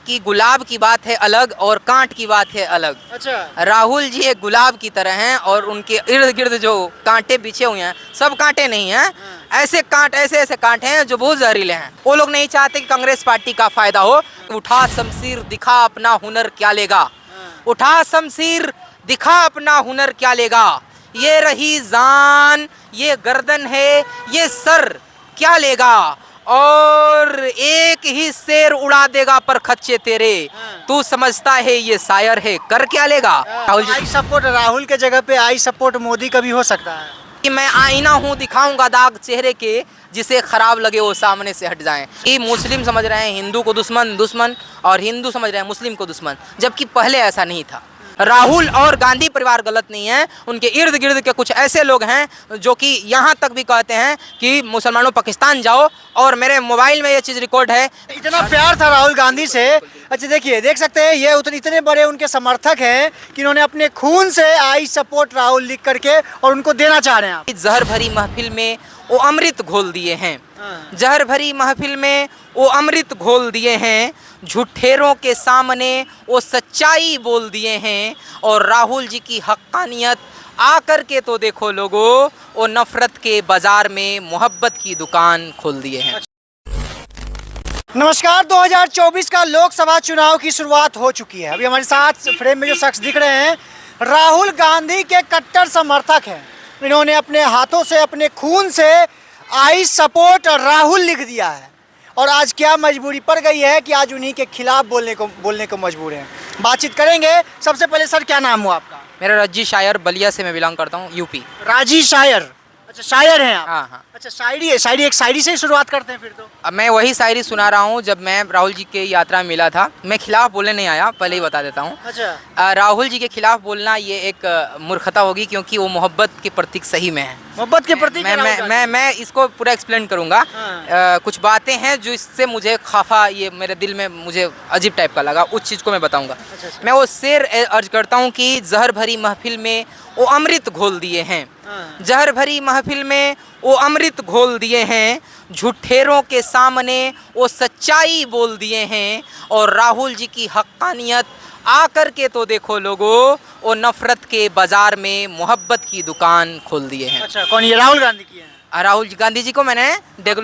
कि गुलाब की बात है अलग और कांट की बात है अलग। अच्छा। राहुल जी एक गुलाब की तरह हैं और उनके इर्द गिर्द जो कांटे बिछे हुए हैं सब कांटे नहीं हैं, ऐसे कांट ऐसे ऐसे कांटे हैं जो बहुत जहरीले हैं। वो लोग नहीं चाहते कि कांग्रेस पार्टी का फायदा हो। उठा शमशीर दिखा अपना हुनर क्या लेगा, उठा शमशीर दिखा अपना हुनर क्या लेगा, ये रही जान ये गर्दन है ये सर क्या लेगा, और एक ही शेर उड़ा देगा पर खच्चे तेरे, तू समझता है ये शायर है कर क्या लेगा। राहुल जी आई सपोर्ट राहुल के जगह पे आई सपोर्ट मोदी का भी हो सकता है कि मैं आईना हूँ दिखाऊंगा दाग चेहरे के, जिसे खराब लगे वो सामने से हट जाएं। ये मुस्लिम समझ रहे हैं हिंदू को दुश्मन दुश्मन और हिंदू समझ रहे हैं मुस्लिम को दुश्मन, जबकि पहले ऐसा नहीं था। राहुल और गांधी परिवार गलत नहीं है, उनके इर्द गिर्द के कुछ ऐसे लोग हैं जो कि यहाँ तक भी कहते हैं कि मुसलमानों पाकिस्तान जाओ, और मेरे मोबाइल में ये चीज़ रिकॉर्ड है। इतना प्यार था राहुल गांधी से। अच्छा देखिए, देख सकते हैं ये इतने बड़े उनके समर्थक हैं कि इन्होंने अपने खून से आई सपोर्ट राहुल लिख करके और उनको देना चाह रहे हैं आप। जहर भरी महफिल में वो अमृत घोल दिए हैं, जहर भरी महफिल में वो अमृत घोल दिए हैं, झूठेरों के सामने वो सच्चाई बोल दिए हैं, और राहुल जी की हक्कानियत आकर के तो देखो लोगों, वो नफरत के बाजार में मोहब्बत की दुकान खोल दिए हैं। नमस्कार, 2024 का लोकसभा चुनाव की शुरुआत हो चुकी है। अभी हमारे साथ फ्रेम में जो शख्स दिख रहे हैं राहुल गांधी के कट्टर समर्थक हैं। इन्होंने अपने हाथों से अपने खून से आई सपोर्ट राहुल लिख दिया है, और आज क्या मजबूरी पड़ गई है कि आज उन्हीं के खिलाफ बोलने को मजबूर हैं। बातचीत करेंगे। सबसे पहले सर, क्या नाम हुआ आपका? मेरा रज्जी शायर, बलिया से मैं बिलोंग करता हूँ, यूपी। राजी शायर। अच्छा, शायर हैं आप? हाँ हाँ। अच्छा, शायरी है। शायरी एक शायरी से ही शुरुआत करते हैं फिर तो। अब मैं वही शायरी सुना रहा हूँ जब मैं राहुल जी के यात्रा में मिला था। मैं खिलाफ बोलने नहीं आया, पहले ही बता देता हूँ। अच्छा। राहुल जी के खिलाफ बोलना ये एक मूर्खता होगी, क्योंकि वो मोहब्बत के प्रतीक सही में है। मोहब्बत के प्रतीक मैं इसको पूरा एक्सप्लेन करूँगा। कुछ बातें हैं जो इससे मुझे खाफा, ये मेरे दिल में मुझे अजीब टाइप का लगा, उस चीज़ को मैं बताऊँगा। मैं वो शेर अर्ज करता हूँ कि जहर भरी महफिल में वो अमृत घोल दिए हैं, जहर भरी महफिल में वो अमृत घोल दिए हैं, झूठेरों के सामने वो सच्चाई बोल दिए हैं, और राहुल जी की हक्कानियत आकर के तो देखो लोगों, वो नफरत के बाजार में मोहब्बत की दुकान खोल दिए हैं। अच्छा, कौन ये राहुल गांधी की है? राहुल गांधी जी को मैंने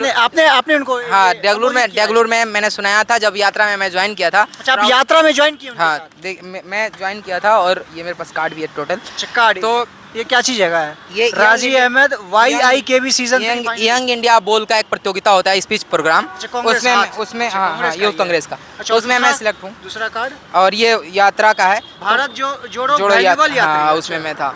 आपने उनको? हाँ, डेगलूर में मैंने सुनाया था जब यात्रा में मैं ज्वाइन किया था। अच्छा, आप यात्रा में ज्वाइन किए? हाँ, मैं ज्वाइन किया था, और ये मेरे पास कार्ड भी है टोटल। कार्ड? तो ये क्या चीज़ है? ये Raji Ahmad YIKB season young India बोल का एक प्रतियोगिता होता है, स्पीच प्रोग्राम। उसमें हाँ, यूथ कांग्रेस का, उसमें मैं सिलेक्ट हूँ। दूसरा कार्ड? और ये यात्रा का है, भारत जोड़ो हाँ, उसमें मैं था।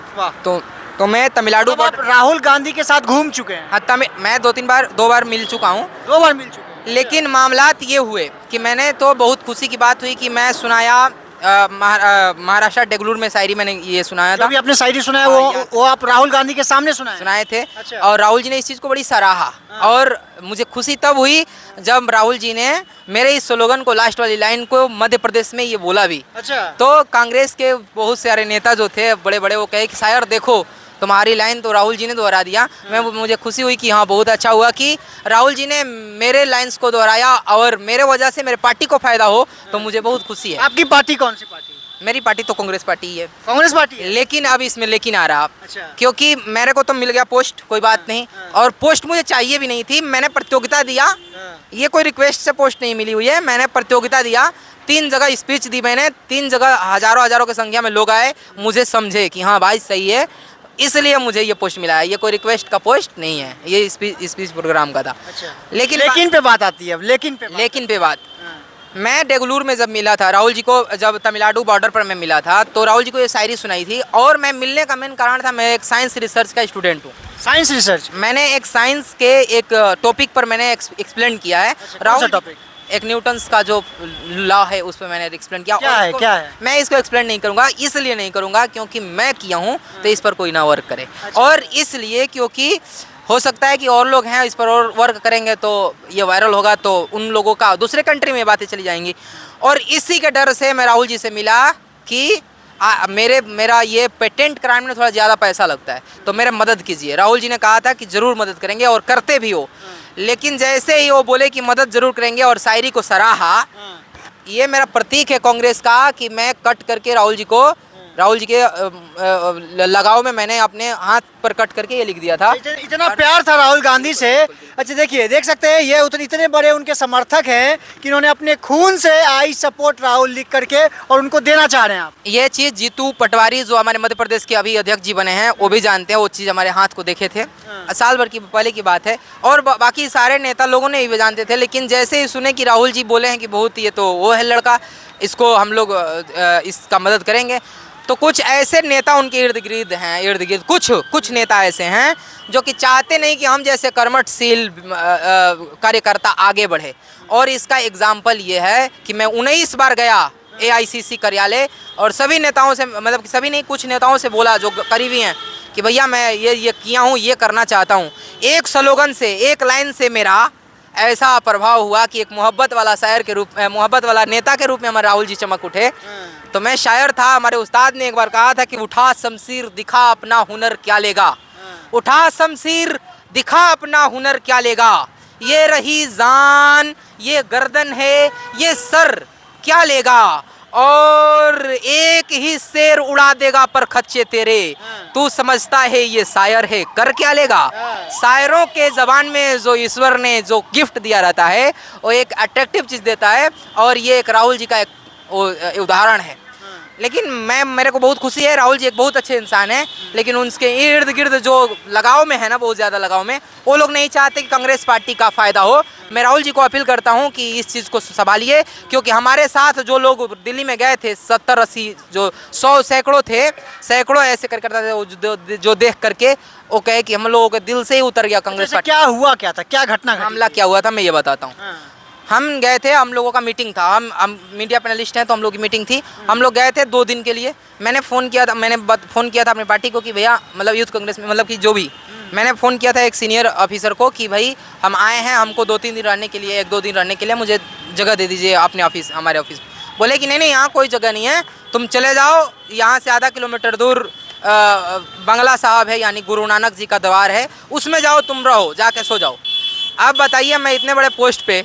तो मैं तमिलनाडु, राहुल गांधी के साथ घूम चुके हैं? हाँ, मैं दो बार मिल चुका हूँ। 2 बार मिल चुके हैं। लेकिन मामलात ये हुए कि मैंने तो बहुत खुशी की बात हुई कि मैं सुनाया महाराष्ट्र डेगलूर में शायरी मैंने ये सुनाया था। अभी आपने शायरी सुनाया, वो आप राहुल गांधी के सामने सुनाए थे। अच्छा। और राहुल जी ने इस चीज़ को बड़ी सराहा। और मुझे खुशी तब हुई जब राहुल जी ने मेरे इस स्लोगन को, लास्ट वाली लाइन को मध्य प्रदेश में ये बोला भी। अच्छा। तो कांग्रेस के बहुत सारे नेता जो थे बड़े बड़े, वो कहे कि शायर देखो तुम्हारी लाइन तो राहुल जी ने दोहरा दिया। मुझे खुशी हुई कि हाँ, बहुत अच्छा हुआ कि राहुल जी ने मेरे लाइंस को दोहराया, और मेरे वजह से मेरे पार्टी को फायदा हो, तो मुझे बहुत खुशी है। आपकी पार्टी कौन सी पार्टी? मेरी पार्टी तो कांग्रेस पार्टी ही है। कांग्रेस पार्टी है? लेकिन अब इसमें लेकिन आ रहा। अच्छा। क्योंकि मेरे को तो मिल गया पोस्ट, कोई बात नहीं, और पोस्ट मुझे चाहिए भी नहीं थी। मैंने प्रतियोगिता दिया, ये कोई रिक्वेस्ट से पोस्ट नहीं मिली हुई है। मैंने प्रतियोगिता दिया, 3 जगह स्पीच दी मैंने, 3 जगह हजारों की संख्या में लोग आए, मुझे समझे कि हाँ भाई सही है, इसलिए मुझे ये पोस्ट मिला है। ये कोई रिक्वेस्ट का पोस्ट नहीं है, ये स्पीच प्रोग्राम का था। अच्छा। लेकिन पे बात आती है। लेकिन पे बात मैं डेगलूर में जब मिला था राहुल जी को, जब तमिलनाडु बॉर्डर पर मैं मिला था, तो राहुल जी को ये शायरी सुनाई थी। और मैं मिलने का मेन कारण था, मैं एक साइंस रिसर्च का स्टूडेंट हूँ। Science research? मैंने एक साइंस के एक टॉपिक पर मैंने एक्सप्लेन किया है। राहुल टॉपिक एक न्यूटन्स का जो लॉ है उस पर मैंने एक्सप्लेन किया। क्या है? मैं इसको एक्सप्लेन नहीं करूँगा, इसलिए नहीं करूँगा क्योंकि मैं किया हूँ, तो इस पर कोई ना वर्क करे। अच्छा। और इसलिए क्योंकि हो सकता है कि और लोग हैं इस पर और वर्क करेंगे तो ये वायरल होगा, तो उन लोगों का दूसरे कंट्री में बातें चली जाएंगी। और इसी के डर से मैं राहुल जी से मिला कि मेरा ये पेटेंट कराने में थोड़ा ज़्यादा पैसा लगता है, तो मेरे मदद कीजिए। राहुल जी ने कहा था कि ज़रूर मदद करेंगे, और करते भी हो। लेकिन जैसे ही वो बोले कि मदद ज़रूर करेंगे और शायरी को सराहा, ये मेरा प्रतीक है कांग्रेस का कि मैं कट करके राहुल जी के लगाव में मैंने अपने हाथ पर कट करके ये लिख दिया था। इतना प्यार था राहुल गांधी से। अच्छा देखिए, देख सकते हैं ये इतने बड़े उनके समर्थक हैं कि इन्होंने अपने खून से आई सपोर्ट राहुल लिख करके और उनको देना चाह रहे हैं आप। ये चीज़ जीतू पटवारी जो हमारे मध्य प्रदेश के अभी अध्यक्ष जी बने हैं वो भी जानते हैं, वो चीज़ हमारे हाथ को देखे थे, साल भर की पहले की बात है। और बाकी सारे नेता लोगों ने भी जानते थे, लेकिन जैसे ही सुने कि राहुल जी बोले हैं कि बहुत ये तो वो है लड़का, इसको हम लोग इसका मदद करेंगे, तो कुछ ऐसे नेता उनके इर्द गिर्द कुछ नेता ऐसे हैं जो कि चाहते नहीं कि हम जैसे कर्मठशील कार्यकर्ता आगे बढ़े। और इसका एग्जाम्पल ये है कि मैं 19 बार गया AICC कार्यालय और सभी नेताओं से, मतलब कि सभी नहीं, कुछ नेताओं से बोला जो करीबी हैं कि भैया मैं ये किया हूँ, ये करना चाहता हूँ। एक स्लोगन से, एक लाइन से मेरा ऐसा प्रभाव हुआ कि एक मोहब्बत वाला नेता के रूप में हमारे राहुल जी चमक उठे। तो मैं शायर था, हमारे उस्ताद ने एक बार कहा था कि उठा शमशीर दिखा अपना हुनर क्या लेगा, उठा शमशीर दिखा अपना हुनर क्या लेगा, ये रही जान ये गर्दन है ये सर क्या लेगा, और एक ही शेर उड़ा देगा पर खच्चे तेरे, तू समझता है ये शायर है कर क्या लेगा। शायरों के ज़बान में जो ईश्वर ने जो गिफ्ट दिया रहता है वो एक अट्रैक्टिव चीज़ देता है, और ये एक राहुल जी का एक उदाहरण है। लेकिन मेरे को बहुत खुशी है, राहुल जी एक बहुत अच्छे इंसान हैं, लेकिन उनके इर्द गिर्द जो लगाव में है ना, बहुत ज़्यादा लगाव में, वो लोग नहीं चाहते कि कांग्रेस पार्टी का फ़ायदा हो। मैं राहुल जी को अपील करता हूं कि इस चीज़ को संभालिए, क्योंकि हमारे साथ जो लोग दिल्ली में गए थे 70-80 जो 100 सैकड़ों ऐसे कार्यकर्ता थे जो देख करके वो कहे कि हम लोगों के दिल से ही उतर गया कांग्रेस पार्टी। क्या हुआ, क्या था, क्या घटना मामला क्या हुआ था मैं ये बताता हूँ। हम गए थे, हम लोगों का मीटिंग था, हम मीडिया पैनलिस्ट हैं तो हम लोग की मीटिंग थी। हम लोग गए थे 2 दिन के लिए। मैंने फ़ोन किया था अपनी पार्टी को कि भैया, मतलब यूथ कांग्रेस में, मतलब कि जो भी, मैंने फ़ोन किया था एक सीनियर ऑफिसर को कि भाई हम आए हैं, हमको 2-3 दिन रहने के लिए, 1-2 दिन रहने के लिए मुझे जगह दे दीजिए अपने ऑफिस, हमारे ऑफिस। बोले कि नहीं यहाँ कोई जगह नहीं है, तुम चले जाओ, यहाँ से आधा किलोमीटर दूर बंगला साहब है, यानी गुरु नानक जी का द्वार है, उसमें जाओ, तुम रहो, जाके सो जाओ। अब बताइए, मैं इतने बड़े पोस्ट पे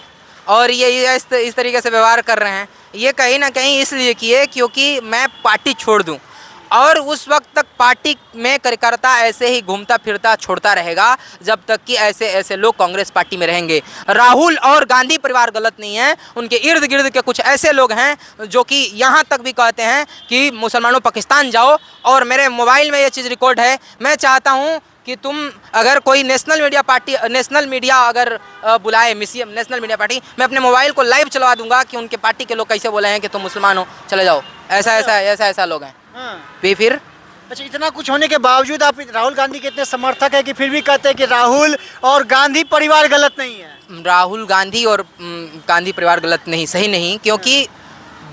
और ये इस तरीके से व्यवहार कर रहे हैं, ये कहीं ना कहीं इसलिए किए क्योंकि मैं पार्टी छोड़ दूं, और उस वक्त तक पार्टी में कार्यकर्ता ऐसे ही घूमता फिरता छोड़ता रहेगा जब तक कि ऐसे लोग कांग्रेस पार्टी में रहेंगे। राहुल और गांधी परिवार गलत नहीं है, उनके इर्द गिर्द के कुछ ऐसे लोग हैं जो कि यहाँ तक भी कहते हैं कि मुसलमानों पाकिस्तान जाओ, और मेरे मोबाइल में ये चीज़ रिकॉर्ड है। मैं चाहता हूँ कि तुम अगर कोई नेशनल मीडिया अगर बुलाए, नेशनल मीडिया पार्टी, मैं अपने मोबाइल को लाइव चलवा दूंगा कि उनके पार्टी के लोग कैसे बोले हैं कि तुम मुसलमान हो, चले जाओ, ऐसा लोग हैं। फिर अच्छा, इतना कुछ होने के बावजूद आप राहुल गांधी के इतने समर्थक है कि फिर भी कहते हैं कि राहुल और गांधी परिवार गलत नहीं है। राहुल गांधी और गांधी परिवार गलत नहीं, सही नहीं, क्योंकि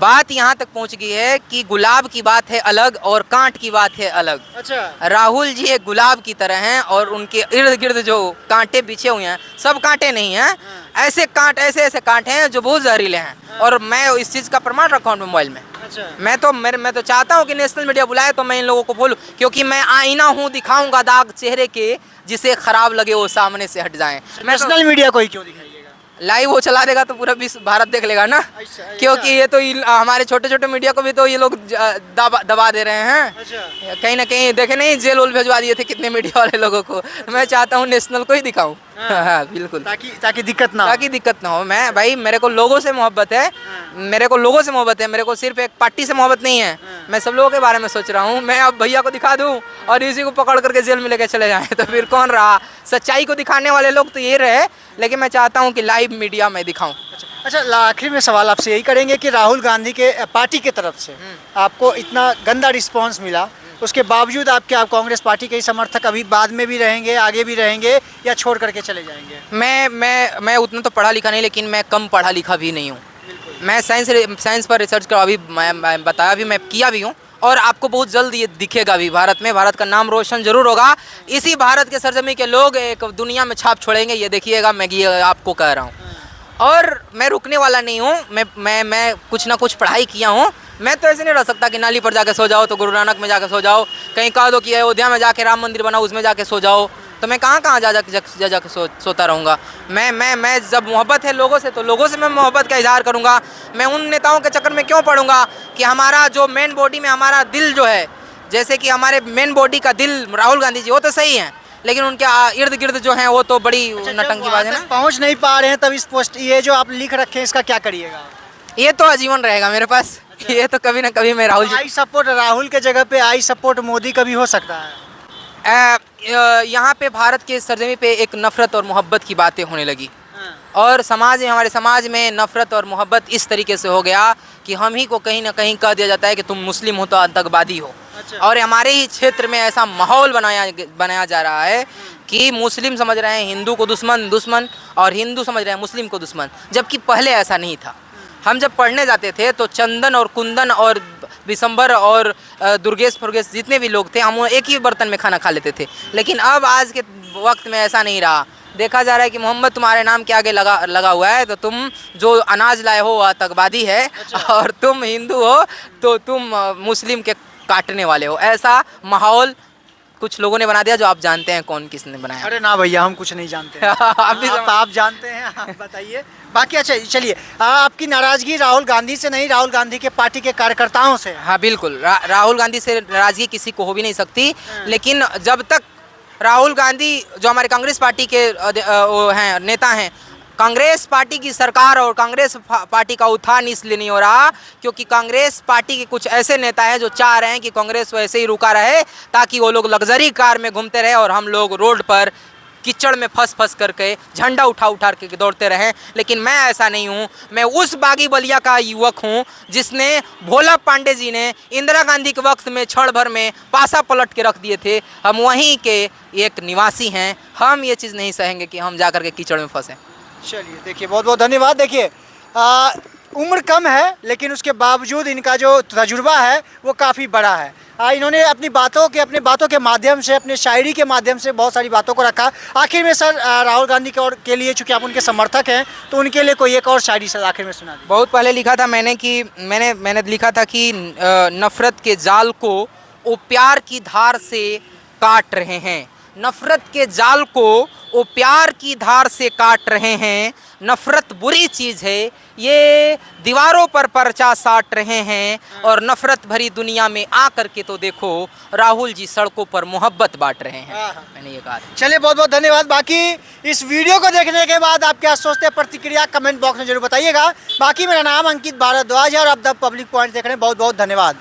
बात यहाँ तक पहुँच गई है कि गुलाब की बात है अलग और कांट की बात है अलग। अच्छा, राहुल जी एक गुलाब की तरह हैं और उनके इर्द गिर्द जो कांटे बिछे हुए हैं, सब कांटे नहीं हैं, ऐसे कांटे हैं जो बहुत जहरीले हैं, और मैं इस चीज़ का प्रमाण रखा हूँ मोबाइल में। अच्छा, मैं तो चाहता हूँ कि नेशनल मीडिया बुलाए तो मैं इन लोगों को बोलूँ, क्योंकि मैं आईना हूँ, दिखाऊंगा दाग चेहरे के, जिसे खराब लगे वो सामने से हट जाएं। नेशनल मीडिया को ही क्यों दिखाइएगा? लाइव वो चला देगा तो पूरा विश्व भारत देख लेगा ना, क्योंकि ये तो हमारे छोटे छोटे मीडिया को भी तो ये लोग दबा दे रहे हैं। अच्छा, कहीं ना कहीं देखे नहीं, जेल वोल भिजवा दिए थे कितने मीडिया वाले लोगों को। मैं चाहता हूँ नेशनल को ही दिखाऊं। हाँ, बिल्कुल, ताकि दिक्कत ना हो। मैं भाई, मेरे को लोगों से मोहब्बत है, मेरे को सिर्फ एक पार्टी से मोहब्बत नहीं है, मैं सब लोगों के बारे में सोच रहा हूँ। मैं अब भैया को दिखा दूँ और इसी को पकड़ करके जेल में लेके चले जाएं तो फिर कौन रहा? सच्चाई को दिखाने वाले लोग तो ये रहे, लेकिन मैं चाहता हूँ कि लाइव मीडिया में दिखाऊं। अच्छा, आखिर में सवाल आपसे यही करेंगे कि राहुल गांधी के पार्टी की तरफ से आपको इतना गंदा रिस्पांस मिला, उसके बावजूद आप कांग्रेस पार्टी के ही समर्थक अभी बाद में भी रहेंगे, आगे भी रहेंगे, या छोड़ करके चले जाएंगे? मैं उतना तो पढ़ा लिखा नहीं, लेकिन मैं कम पढ़ा लिखा भी नहीं हूँ। मैं साइंस पर रिसर्च कर अभी मैं बताया भी, मैं किया भी हूँ, और आपको बहुत जल्द ये दिखेगा भी भारत में, भारत का नाम रोशन जरूर होगा। इसी भारत के सरजमी के लोग एक दुनिया में छाप छोड़ेंगे, ये देखिएगा, मैं ये आपको कह रहा हूँ। और मैं रुकने वाला नहीं हूँ, मैं कुछ ना कुछ पढ़ाई किया हूँ। मैं तो ऐसे नहीं रह सकता कि नाली पर जाके सो जाओ तो गुरु नानक में जाके सो जाओ, कहीं कह दो कि अयोध्या में जाके राम मंदिर बनाओ उसमें जाके सो जाओ, तो मैं कहाँ कहाँ जा के सोता रहूँगा। मैं जब मोहब्बत है लोगों से, तो लोगों से मैं मोहब्बत का इजहार करूँगा। मैं उन नेताओं के चक्कर में क्यों पड़ूंगा कि हमारा जो मेन बॉडी में हमारा दिल जो है, जैसे कि हमारे मेन बॉडी का दिल राहुल गांधी जी, वो तो सही हैं, लेकिन उनके इर्द गिर्द जो हैं वो तो बड़ी नटंकीबाज है ना। पहुंच नहीं पा रहे हैं तब इस पोस्ट, ये जो आप लिख रखे हैं इसका क्या करिएगा? ये तो आजीवन रहेगा मेरे पास। ये तो कभी ना कभी मैं राहुल जी, आई सपोर्ट राहुल के जगह पे आई सपोर्ट मोदी कभी हो सकता है। यहाँ पे भारत के सरजमी पे एक नफरत और मोहब्बत की बातें होने लगी, और समाज में, हमारे समाज में नफरत और मोहब्बत इस तरीके से हो गया कि हम ही को कहीं ना कहीं कह दिया जाता है कि तुम मुस्लिम हो तो आतंकवादी हो। और हमारे ही क्षेत्र में ऐसा माहौल बनाया जा रहा है कि मुस्लिम समझ रहे हैं हिंदू को दुश्मन और हिंदू समझ रहे हैं मुस्लिम को दुश्मन, जबकि पहले ऐसा नहीं था। हम जब पढ़ने जाते थे तो चंदन और कुंदन और विशंबर और दुर्गेश फुर्गेश जितने भी लोग थे, हम एक ही बर्तन में खाना खा लेते थे। लेकिन अब आज के वक्त में ऐसा नहीं रहा। देखा जा रहा है कि मोहम्मद तुम्हारे नाम के आगे लगा हुआ है, तो तुम जो अनाज लाए हो वो आतंकवादी है, और तुम हिंदू हो तो तुम मुस्लिम के काटने वाले हो। ऐसा माहौल कुछ लोगों ने बना दिया, जो आप जानते हैं कौन किसने बनाया। अरे ना भैया, हम कुछ नहीं जानते हैं। आप जानते हैं, आप बताइए। बाकी अच्छा चलिए, आपकी नाराजगी राहुल गांधी से नहीं, राहुल गांधी के पार्टी के कार्यकर्ताओं से? हाँ बिल्कुल, राहुल गांधी से नाराजगी किसी को हो भी नहीं सकती, लेकिन जब तक राहुल गांधी जो हमारे कांग्रेस पार्टी के वो हैं, नेता हैं, कांग्रेस पार्टी की सरकार और कांग्रेस पार्टी का उत्थान इसलिए नहीं हो रहा क्योंकि कांग्रेस पार्टी के कुछ ऐसे नेता हैं जो चाह रहे हैं कि कांग्रेस वैसे ही रुका रहे, ताकि वो लोग लग्जरी कार में घूमते रहे और हम लोग रोड पर कीचड़ में फंस करके झंडा उठा के दौड़ते रहें। लेकिन मैं ऐसा नहीं हूँ। मैं उस बागी बलिया का युवक हूँ जिसने, भोला पांडे जी ने इंदिरा गांधी के वक्त में क्षण भर में पासा पलट के रख दिए थे। हम वहीं के एक निवासी हैं। हम ये चीज़ नहीं सहेंगे कि हम जा कर के कीचड़ में फंसें। चलिए, देखिए बहुत बहुत धन्यवाद। देखिए उम्र कम है, लेकिन उसके बावजूद इनका जो तजुर्बा है वो काफ़ी बड़ा है। इन्होंने अपने बातों के माध्यम से, अपने शायरी के माध्यम से बहुत सारी बातों को रखा। आखिर में सर, राहुल गांधी के लिए चूँकि आप उनके समर्थक हैं, तो उनके लिए कोई एक और शायरी सर आखिर में सुना दी। बहुत पहले लिखा था मैंने लिखा था कि नफ़रत के जाल को वो प्यार की धार से काट रहे हैं। नफ़रत के जाल को वो प्यार की धार से काट रहे हैं। नफ़रत बुरी चीज़ है, ये दीवारों पर पर्चा साट रहे हैं, और नफ़रत भरी दुनिया में आकर के तो देखो राहुल जी सड़कों पर मोहब्बत बांट रहे हैं। मैंने ये कहा था। चलिए, बहुत बहुत धन्यवाद। बाकी इस वीडियो को देखने के बाद आप क्या सोचते हैं, प्रतिक्रिया कमेंट बॉक्स में जरूर बताइएगा। बाकी मेरा नाम अंकित भारद्वाज है और आप द पब्लिक पॉइंट देख रहे हैं। बहुत बहुत धन्यवाद।